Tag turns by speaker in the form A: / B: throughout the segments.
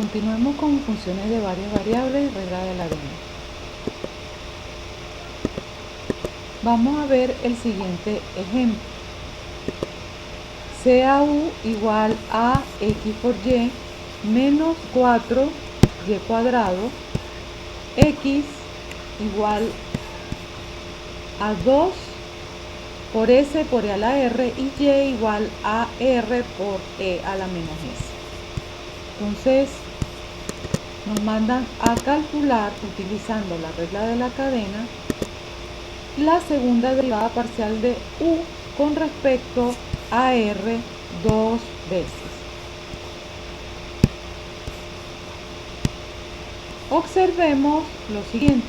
A: Continuemos con funciones de varias variables y regla de la arena. Vamos a ver el siguiente ejemplo. Sea u igual a x por y menos 4y cuadrado, x igual a 2 por s por e a la r y y igual a r por e a la menos s. Entonces nos mandan a calcular, utilizando la regla de la cadena, la segunda derivada parcial de u con respecto a r dos veces. Observemos lo siguiente.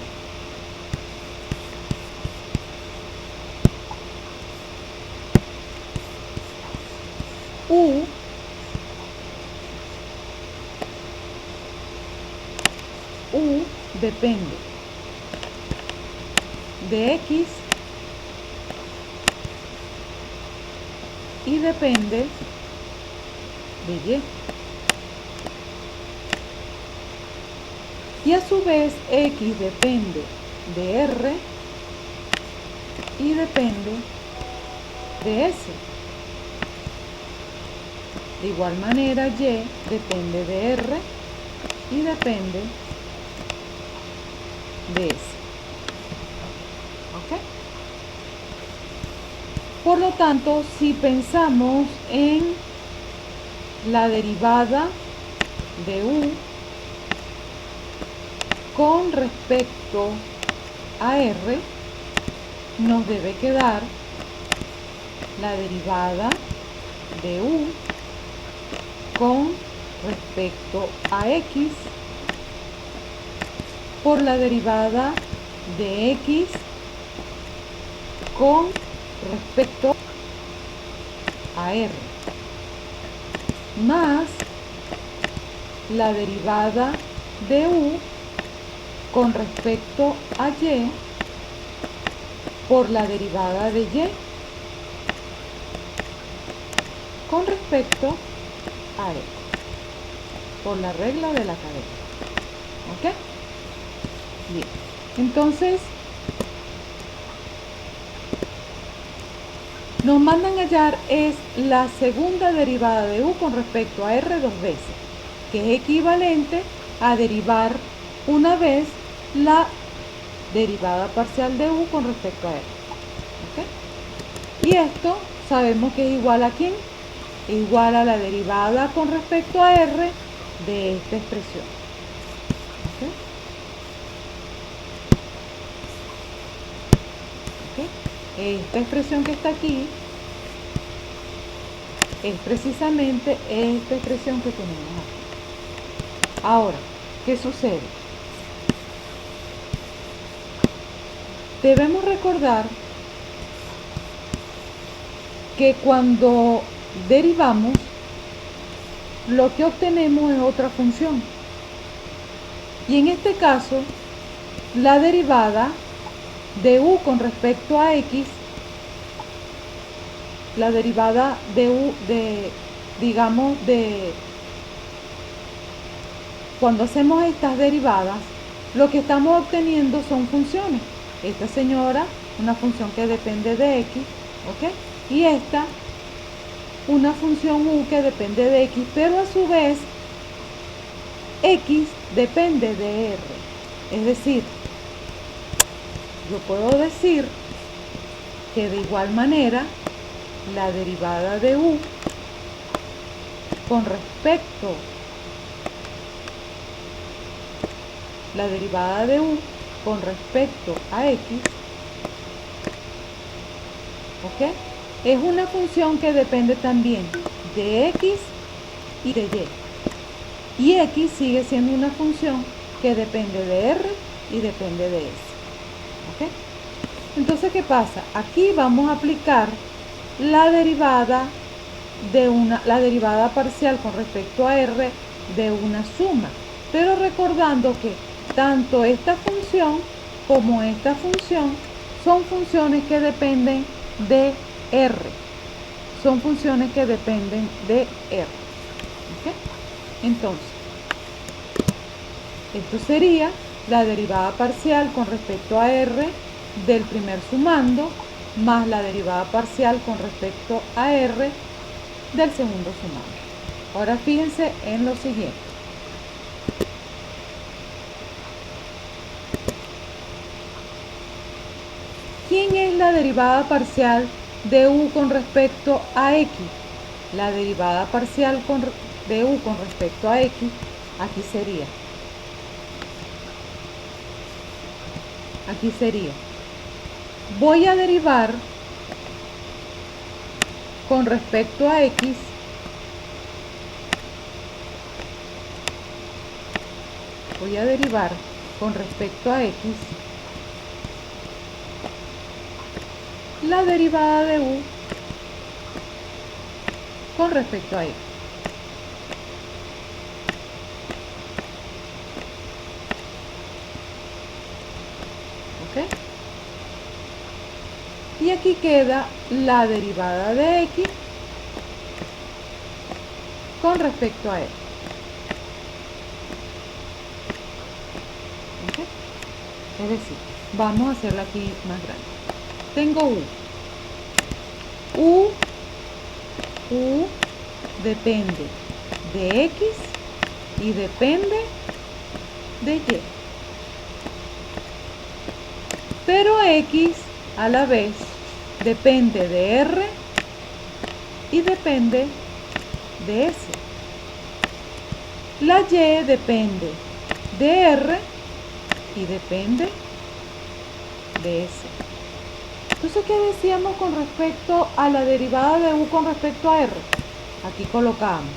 A: U depende de x y depende de y. Y a su vez x depende de r y depende de s. De igual manera y depende de r y depende de s. ¿Ok? Por lo tanto, si pensamos en la derivada de u con respecto a r, nos debe quedar la derivada de u con respecto a x por la derivada de x con respecto a r, más la derivada de u con respecto a y por la derivada de y con respecto a x, por la regla de la cadena. ¿Ok? Bien. Entonces, nos mandan a hallar es la segunda derivada de u con respecto a r dos veces, que es equivalente a derivar una vez la derivada parcial de u con respecto a r. ¿Ok? Y esto sabemos que es igual a ¿quién? Igual a la derivada con respecto a r de esta expresión. ¿Ok? ¿Ok? Esta expresión que está aquí es precisamente esta expresión que tenemos aquí. Ahora, ¿qué sucede? Debemos recordar que cuando derivamos, lo que obtenemos es otra función. Y en este caso, la derivada de u con respecto a x, la derivada de u cuando hacemos estas derivadas, lo que estamos obteniendo son funciones. Esta señora, una función que depende de x, ¿ok? Y esta, una función u que depende de x, pero a su vez, x depende de r. Es decir, yo puedo decir que de igual manera, la derivada de u con respecto a x, ¿ok? Es una función que depende también de x y de y. Y x sigue siendo una función que depende de r y depende de s. ¿Ok? Entonces, ¿qué pasa? Aquí vamos a aplicar la derivada parcial con respecto a r de una suma, pero recordando que tanto esta función como esta función son funciones que dependen de r. Son funciones que dependen de r. ¿Ok? Entonces, Esto sería la derivada parcial con respecto a r del primer sumando más la derivada parcial con respecto a r del segundo sumando. Ahora fíjense en lo siguiente. ¿Quién es la derivada parcial de u con respecto a x? La derivada parcial de u con respecto a x, aquí sería. Voy a derivar con respecto a x la derivada de u con respecto a x. ¿Ok? Y aquí queda la derivada de x con respecto a x. ¿Ok? Es decir, vamos a hacerla aquí más grande. Tengo u depende de x y depende de y. Pero x a la vez depende de r y depende de s. La y depende de r y depende de s. Entonces, ¿qué decíamos con respecto a la derivada de u con respecto a r? Aquí colocamos,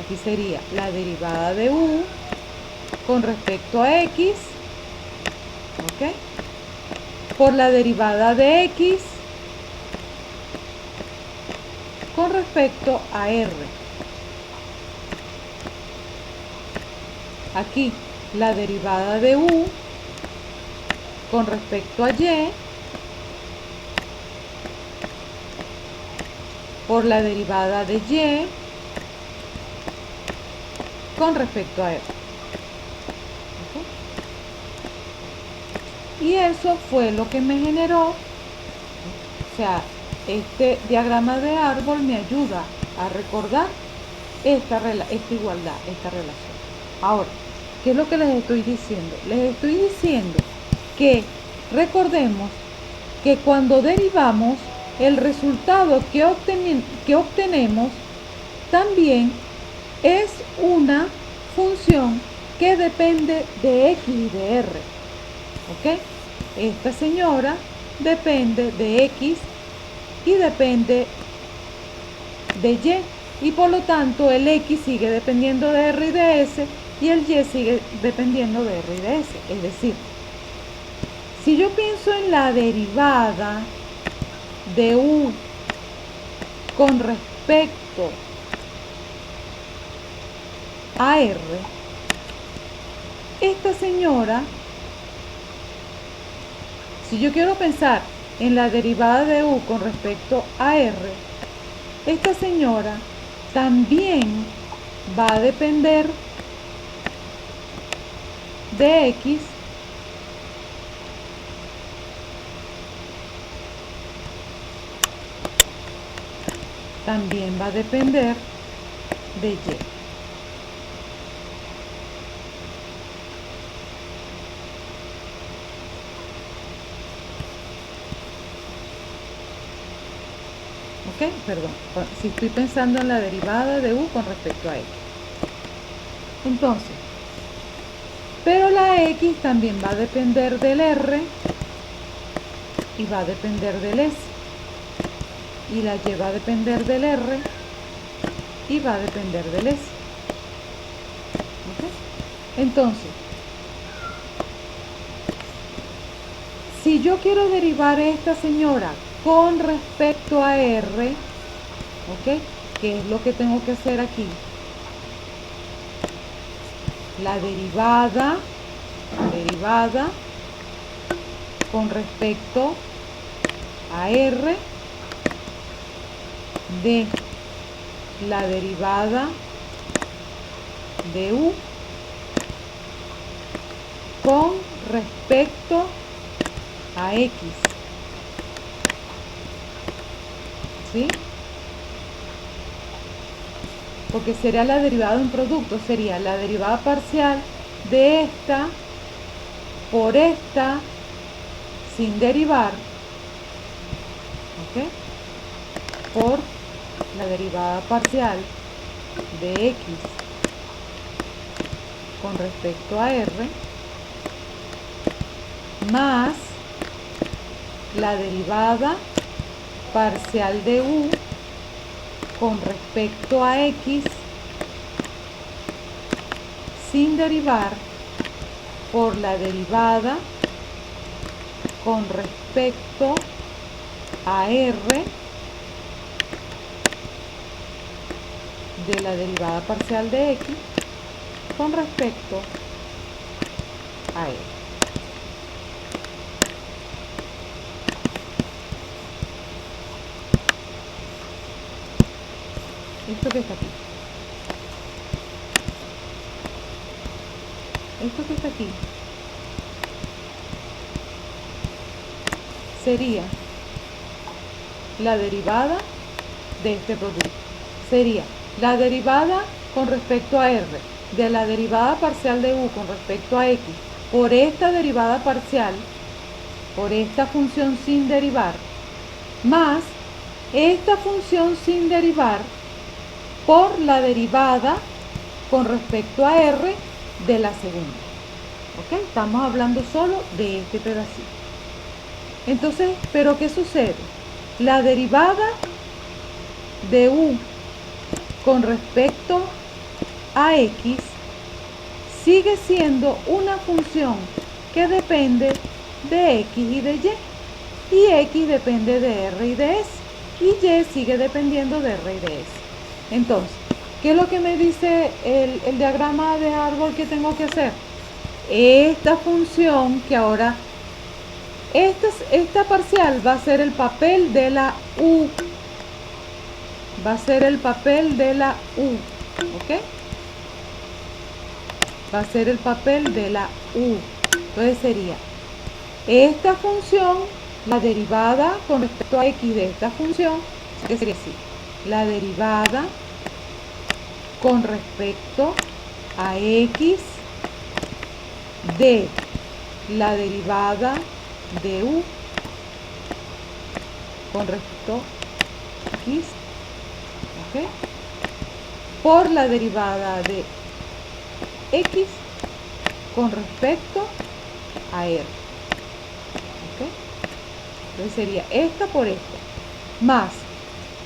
A: aquí sería la derivada de u con respecto a x, ¿ok? Por la derivada de x con respecto a r. Aquí la derivada de u con respecto a y por la derivada de y con respecto a r. ¿Okay? Y eso fue lo que me generó, o sea, este diagrama de árbol me ayuda a recordar esta igualdad, esta relación. Ahora, ¿qué es lo que les estoy diciendo? Les estoy diciendo que recordemos que cuando derivamos, el resultado que obtenemos también es una función que depende de x y de r. ¿Ok? Esta señora depende de x y depende de y. Y por lo tanto el x sigue dependiendo de r y de s y el y sigue dependiendo de r y de s. Es decir, si yo pienso en la derivada de u con respecto a r, esta señora, si yo quiero pensar en la derivada de u con respecto a r, esta señora también va a depender de x también va a depender de y. ¿Ok? Perdón, si estoy pensando en la derivada de u con respecto a x. Entonces, pero la x también va a depender del r y va a depender del s. Y la y va a depender del r y va a depender del s. ¿Okay? Entonces, si yo quiero derivar esta señora con respecto a r, ¿ok? ¿Qué es lo que tengo que hacer aquí? La derivada con respecto a r de la derivada de u respecto a X. ¿Sí? Porque sería la derivada de un producto, sería la derivada parcial de esta por esta sin derivar, ¿ok? Por la derivada parcial de X con respecto a R más la derivada parcial de U con respecto a X sin derivar por la derivada con respecto a R de la derivada parcial de X con respecto a R. Esto que está aquí. Esto que está aquí sería la derivada de este producto. Sería la derivada con respecto a R de la derivada parcial de U con respecto a X por esta derivada parcial, por esta función sin derivar, más esta función sin derivar por la derivada con respecto a R de la segunda. ¿Ok? Estamos hablando solo de este pedacito. Entonces, ¿pero qué sucede? La derivada de U con respecto a X sigue siendo una función que depende de X y de Y. Y X depende de R y de S. Y Y sigue dependiendo de R y de S. Entonces, ¿qué es lo que me dice el diagrama de árbol que tengo que hacer? Esta función que ahora, esta parcial va a ser el papel de la U. Va a ser el papel de la U. ¿Ok? Va a ser el papel de la U. Entonces sería esta función, la derivada con respecto a X de esta función, que sería así. La derivada con respecto a X de la derivada de U con respecto a X, ¿ok? Por la derivada de X con respecto a R. ¿Ok? Entonces sería esta por esta. Más,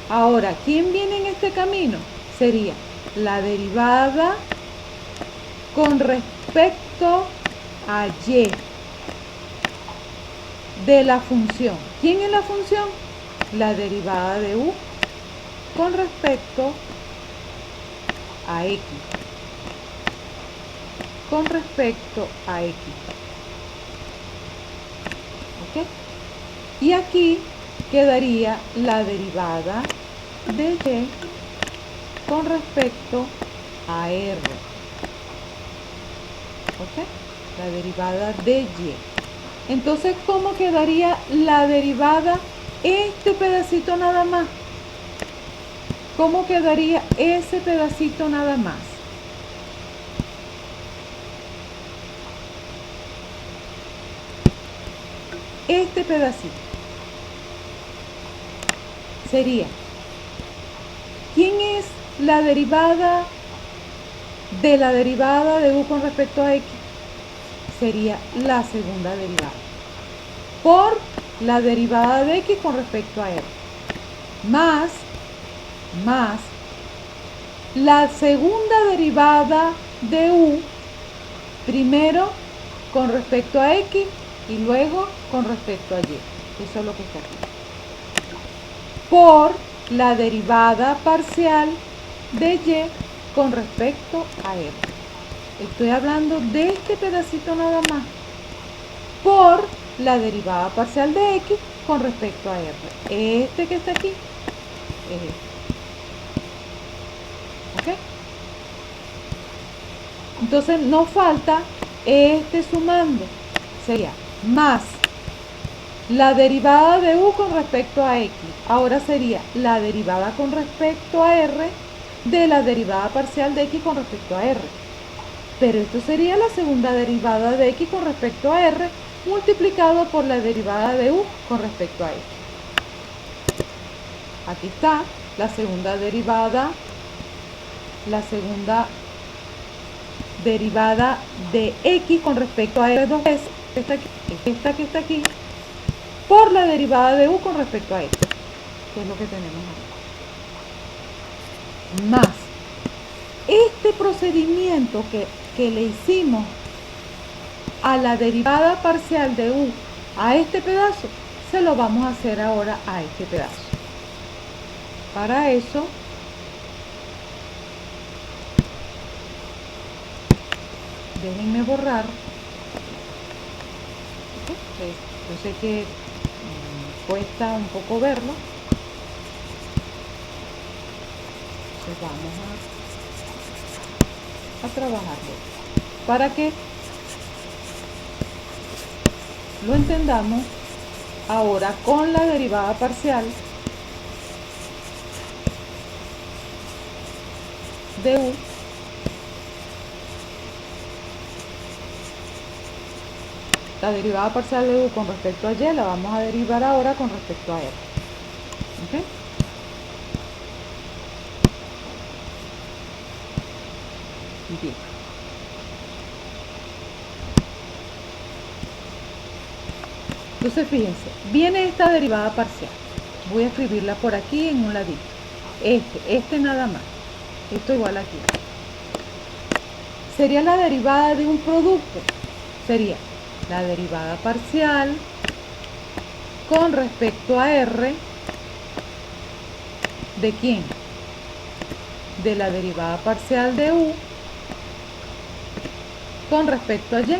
A: ahora, ¿quién viene en este camino? Sería la derivada con respecto a Y de la función. ¿Quién es la función? La derivada de U con respecto a X. Con respecto a X. ¿Ok? Y aquí quedaría la derivada de Y con respecto a R. ¿Ok? La derivada de Y. Entonces, ¿cómo quedaría la derivada este pedacito nada más? ¿Cómo quedaría ese pedacito nada más? Este pedacito sería, ¿quién es la derivada de U con respecto a X? Sería la segunda derivada por la derivada de X con respecto a R más la segunda derivada de U primero con respecto a X y luego con respecto a Y. Eso es lo que está aquí. Por la derivada parcial de Y con respecto a R. Estoy hablando de este pedacito nada más. Por la derivada parcial de X con respecto a R. Este que está aquí es este. ¿Ok? Entonces nos falta este sumando. sería más la derivada de u con respecto a x. Ahora sería la derivada con respecto a r de la derivada parcial de x con respecto a r. Pero esto sería la segunda derivada de x con respecto a r multiplicado por la derivada de u con respecto a x. Aquí está la segunda derivada de x con respecto a r dos veces, esta que está aquí, por la derivada de u con respecto a x, que es lo que tenemos aquí. Más este procedimiento que le hicimos a la derivada parcial de u a este pedazo, se lo vamos a hacer ahora a este pedazo. Para eso, déjenme borrar. Yo sé que cuesta un poco verlo. Entonces vamos a trabajarlo para que lo entendamos ahora con la derivada parcial de u la derivada parcial de u con respecto a y la vamos a derivar ahora con respecto a r. ¿Okay? Bien. Entonces fíjense, viene esta derivada parcial. Voy a escribirla por aquí en un ladito. Este nada más. Esto igual aquí. Sería la derivada de un producto. Sería la derivada parcial con respecto a r ¿de quién? De la derivada parcial de u con respecto a y.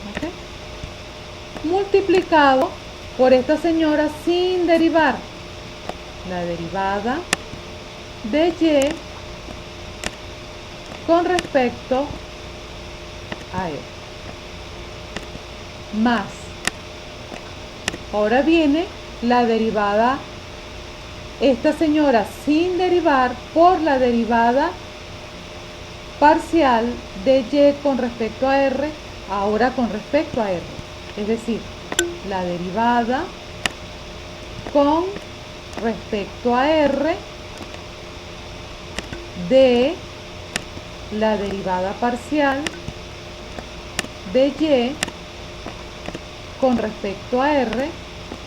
A: ¿Okay? Multiplicado por esta señora sin derivar, la derivada de y con respecto a r. Más. Ahora viene la derivada, esta señora sin derivar, por la derivada parcial de y con respecto a r, ahora con respecto a r. Es decir, la derivada con respecto a r de la derivada parcial de y con respecto a r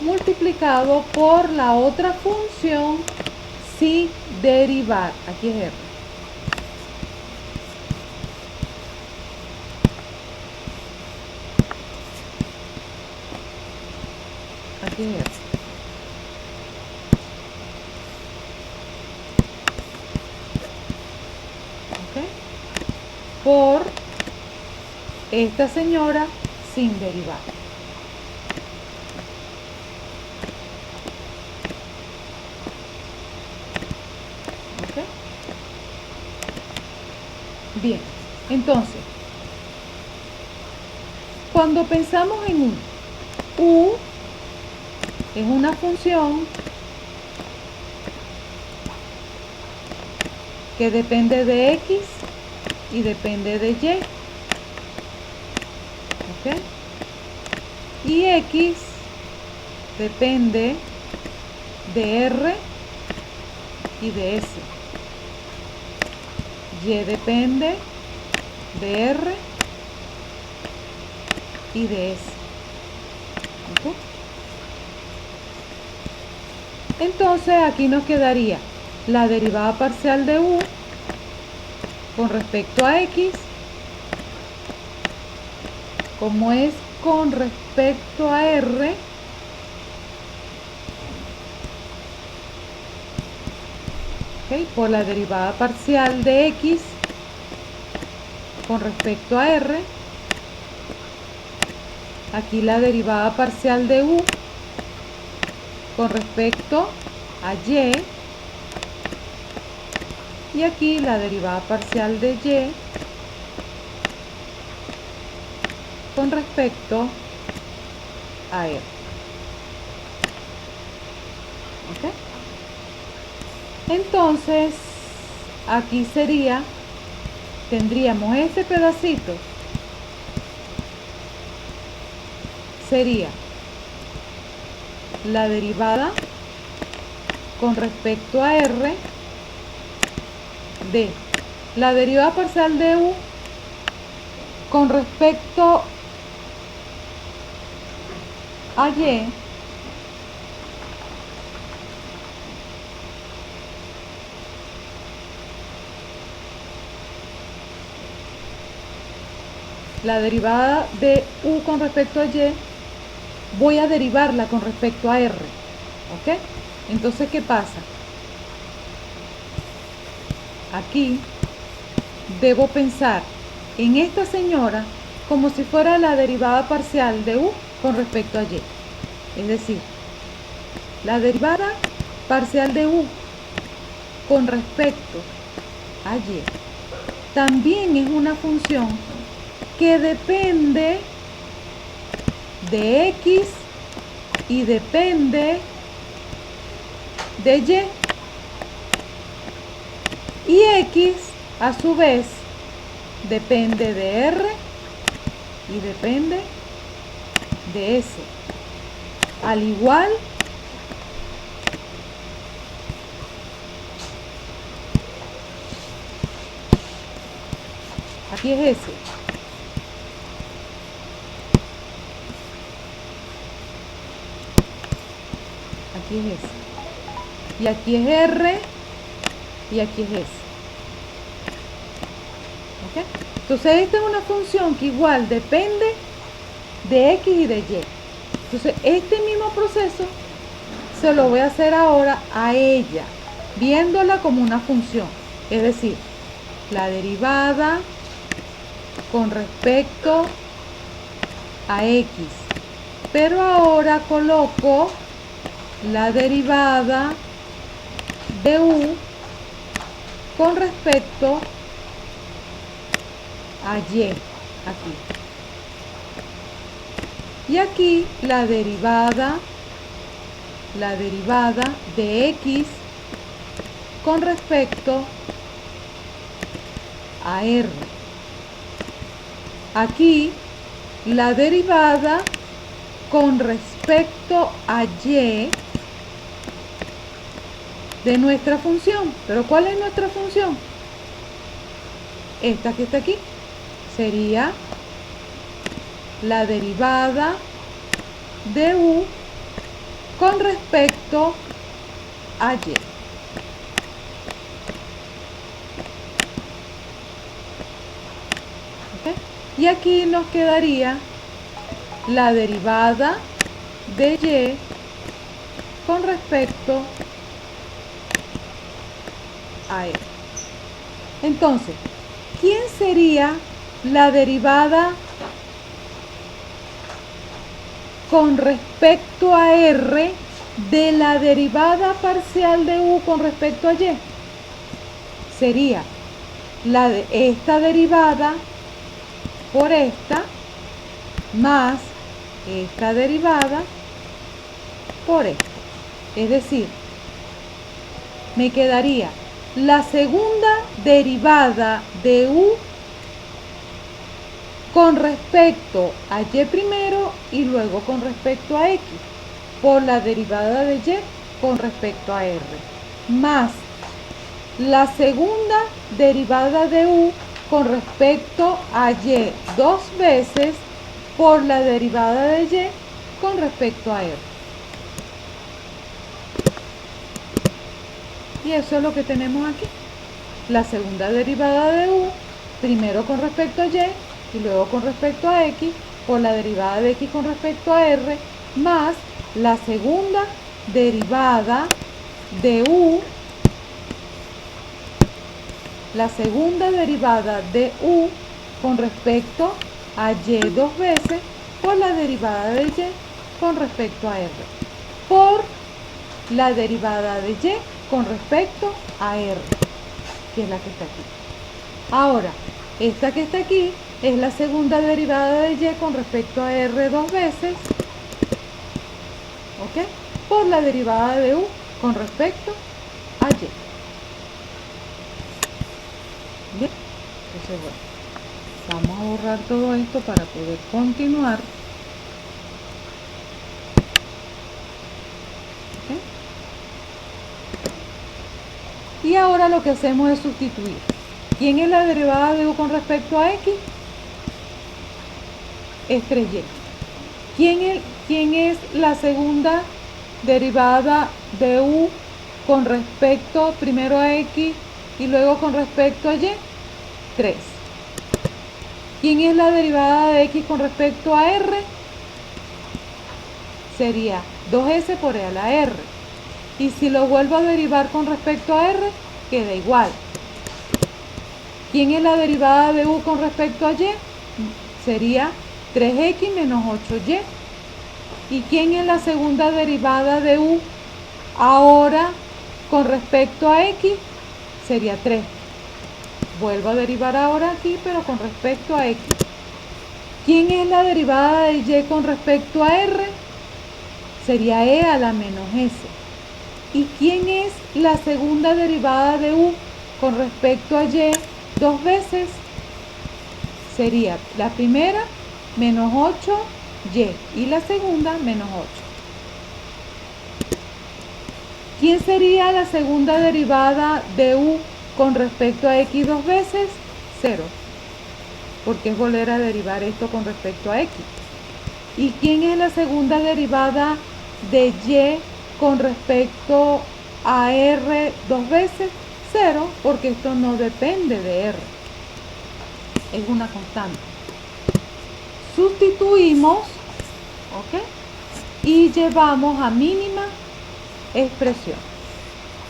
A: multiplicado por la otra función sin derivar. Aquí es r. Aquí es r. ¿Okay? Por esta señora sin derivar. ¿Okay? Bien, entonces, cuando pensamos en u es una función que depende de x y depende de y. ¿Okay? Y x depende de r y de s. Y depende de r y de s. ¿Okay? Entonces aquí nos quedaría la derivada parcial de u con respecto a x, como es con respecto a r, ¿okay? Por la derivada parcial de x con respecto a r, aquí la derivada parcial de u con respecto a y aquí la derivada parcial de y con respecto a R. ¿Ok? Entonces, aquí tendríamos este pedacito, sería la derivada con respecto a R de la derivada parcial de U con respecto a Y la derivada de U con respecto a Y, voy a derivarla con respecto a R. ¿Ok? Entonces, ¿qué pasa? Aquí debo pensar en esta señora como si fuera la derivada parcial de U con respecto a Y. Es decir, la derivada parcial de U con respecto a Y también es una función que depende de X y depende de Y. Y X, a su vez, depende de R y depende de S. Al igual aquí es S. Aquí es S. Y aquí es R y aquí es S. ¿Ok? Entonces esta es una función que igual depende de X y de Y. Entonces este mismo proceso se lo voy a hacer ahora a ella, viéndola como una función. Es decir, la derivada con respecto a X. Pero ahora coloco la derivada de U con respecto a Y, aquí. Y aquí la derivada de X con respecto a R. Aquí la derivada con respecto a Y de nuestra función. ¿Pero cuál es nuestra función? Esta que está aquí. Sería la derivada de U con respecto a Y. ¿Okay? Y aquí nos quedaría la derivada de Y con respecto a R. Entonces, ¿quién sería la derivada con respecto a R de la derivada parcial de U con respecto a Y? Sería esta derivada por esta más esta derivada por esta. Es decir, me quedaría la segunda derivada de U con respecto a Y primero y luego con respecto a X por la derivada de Y con respecto a R más la segunda derivada de U con respecto a Y dos veces por la derivada de Y con respecto a R. Y eso es lo que tenemos aquí. La segunda derivada de U, primero con respecto a Y y luego con respecto a X, por la derivada de X con respecto a R, más la segunda derivada de U, con respecto a Y dos veces, por la derivada de Y con respecto a R, por la derivada de Y con respecto a R, que es la que está aquí. Ahora, esta que está aquí es la segunda derivada de y con respecto a r dos veces, ¿ok? Por la derivada de u con respecto a y. Bien, entonces bueno, vamos a borrar todo esto para poder continuar. ¿Ok? Y ahora lo que hacemos es sustituir. ¿Quién es la derivada de u con respecto a x? Es 3y. ¿Quién es la segunda derivada de u con respecto primero a x y luego con respecto a y? 3. ¿Quién es la derivada de x con respecto a r? Sería 2s por e a la r. Y si lo vuelvo a derivar con respecto a r, queda igual. ¿Quién es la derivada de u con respecto a y? Sería 3x menos 8y. ¿Y quién es la segunda derivada de u ahora con respecto a x? Sería 3. Vuelvo a derivar ahora aquí, pero con respecto a x. ¿Quién es la derivada de y con respecto a r? Sería e a la menos s. ¿Y quién es la segunda derivada de u con respecto a y dos veces? Sería la primera menos 8y y la segunda menos 8. ¿Quién sería la segunda derivada de u con respecto a x dos veces? 0, porque es volver a derivar esto con respecto a x. ¿Y quién es la segunda derivada de y con respecto a r dos veces? 0, porque esto no depende de r, es una constante. Sustituimos, ¿ok? Y llevamos a mínima expresión.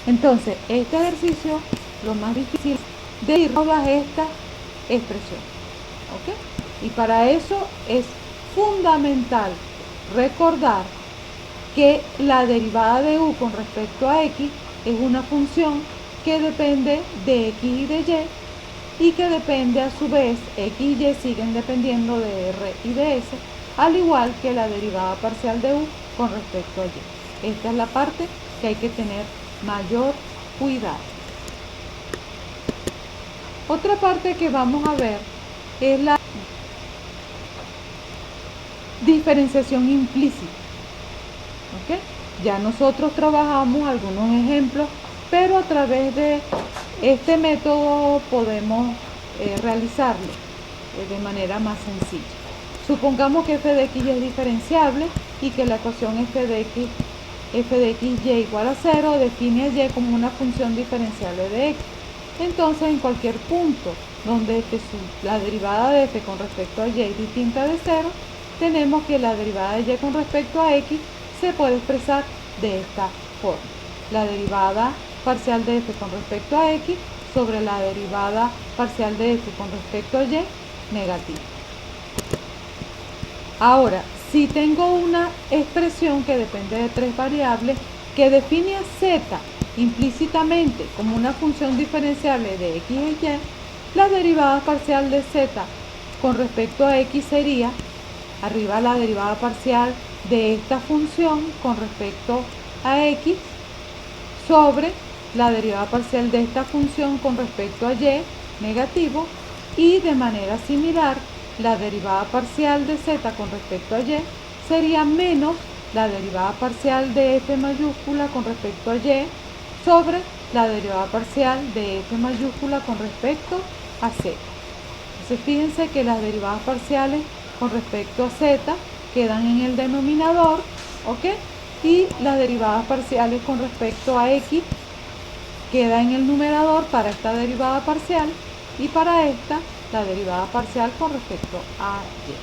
A: Entonces, este ejercicio, lo más difícil de ir todas estas expresiones, ¿ok? Y para eso es fundamental recordar que la derivada de u con respecto a x es una función que depende de x y de y que depende a su vez, x y y siguen dependiendo de r y de s, al igual que la derivada parcial de u con respecto a y. Esta es la parte que hay que tener mayor cuidado. Otra parte que vamos a ver es la diferenciación implícita. ¿Ok? Ya nosotros trabajamos algunos ejemplos, pero a través de este método podemos realizarlo de manera más sencilla. Supongamos que f de x es diferenciable y que la ecuación f de x y igual a 0 define a y como una función diferenciable de x. Entonces, en cualquier punto donde la derivada de f con respecto a y es distinta de 0, tenemos que la derivada de y con respecto a x se puede expresar de esta forma. La derivada parcial de f con respecto a x sobre la derivada parcial de f con respecto a y negativa. Ahora, si tengo una expresión que depende de tres variables que define a z implícitamente como una función diferenciable de x y y, la derivada parcial de z con respecto a x sería arriba la derivada parcial de esta función con respecto a x sobre la derivada parcial de esta función con respecto a y negativo, y de manera similar la derivada parcial de z con respecto a y sería menos la derivada parcial de f mayúscula con respecto a y sobre la derivada parcial de f mayúscula con respecto a z. Entonces fíjense que las derivadas parciales con respecto a z quedan en el denominador, ¿ok? Y las derivadas parciales con respecto a x queda en el numerador para esta derivada parcial, y para esta la derivada parcial con respecto a y.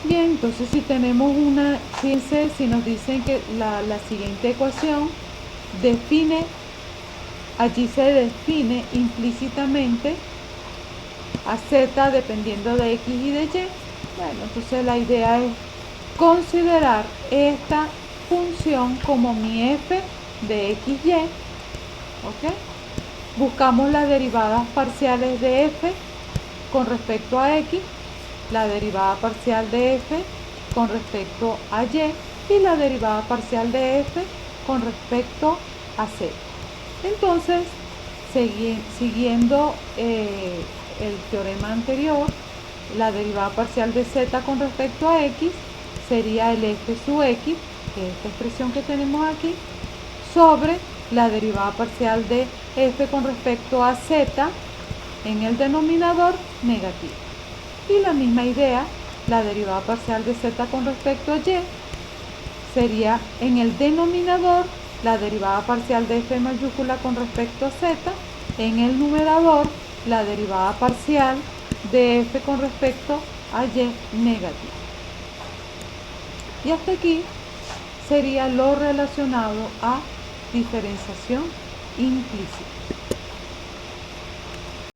A: Bien, entonces si tenemos una, fíjense, si nos dicen que la siguiente ecuación define, allí se define implícitamente a z dependiendo de x y de y. Bueno, entonces la idea es considerar esta función como mi f de xy, ¿ok? buscamos las derivadas parciales de f con respecto a x, la derivada parcial de f con respecto a y y la derivada parcial de f con respecto a z. Entonces, siguiendo el teorema anterior, la derivada parcial de z con respecto a x sería el f sub x, que es esta expresión que tenemos aquí, sobre la derivada parcial de f con respecto a z en el denominador negativo. Y la misma idea, la derivada parcial de z con respecto a y sería en el denominador la derivada parcial de f mayúscula con respecto a z, en el numerador la derivada parcial de f con respecto a y negativo. Y hasta aquí sería lo relacionado a diferenciación implícita.